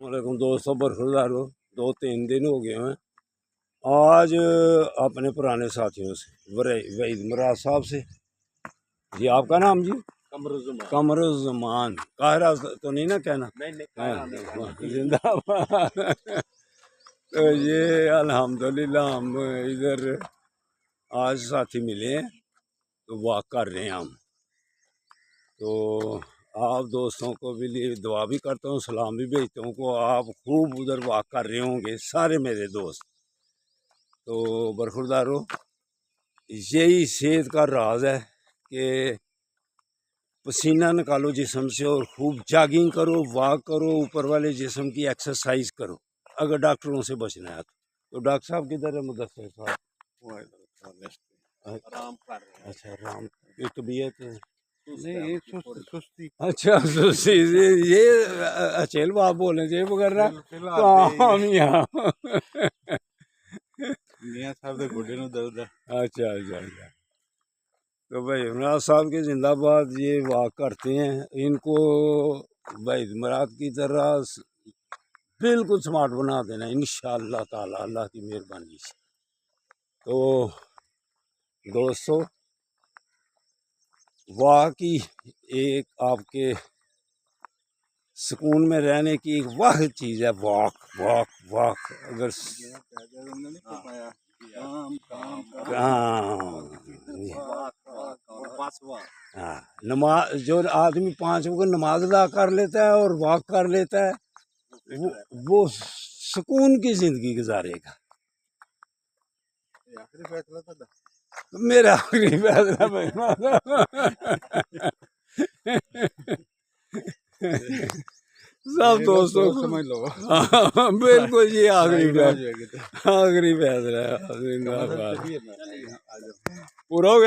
वालेकुम दोस्तों, बरखुरदारो 2-3 दिन हो गए हैं। आज अपने पुराने साथियों से वहीद मुराद साहब से। जी आपका नाम जी? कमरुज़्ज़मान। काहिरा तो नहीं ना कहना? नहीं, जिंदाबाद। तो ये अल्हम्दुलिल्लाह हम इधर आज साथी मिले हैं, तो वॉक कर रहे हैं हम। तो आप दोस्तों को भी लिए दुआ भी करता हूँ, सलाम भी भेजता हूँ को आप खूब उधर वॉक कर रहे होंगे सारे मेरे दोस्त। तो बरखुरदारो, यही सेहत का राज है कि पसीना निकालो जिस्म से और खूब जॉगिंग करो, वॉक करो, ऊपर वाले जिस्म की एक्सरसाइज करो अगर डॉक्टरों से बचना है तो। डॉक्टर साहब किधर है? मुदस्सिर साहब आराम कर रहे हैं। अच्छा, आराम की तबीयत नहीं, सुस्ती। अच्छा, सुस्ती। ये अचेल बाप बोलने चाहिए वगैरह काम यहाँ। मियां साहब के गोडे में दर्द है। अच्छा अच्छा अच्छा। तो भाई इमरान साहब के जिंदाबाद। ये वॉक करते हैं, इनको भाई मुराद की तरह बिल्कुल स्मार्ट बना देना इंशाअल्लाह ताला, अल्लाह की मेहरबानी से। तो दोस्तों, वॉक ही एक आपके सुकून में रहने की एक वाहिद चीज़ है। Walk walk walk. अगर हाँ, नमाज जो आदमी 5 वक्त नमाज अदा कर लेता है और वॉक कर लेता है, वो सुकून की जिंदगी गुजारेगा। मेरा आखिरी फैसला सब दोस्तों समझ लो। बिल्कुल ये आखिरी फैसला है। पूरा हो गया।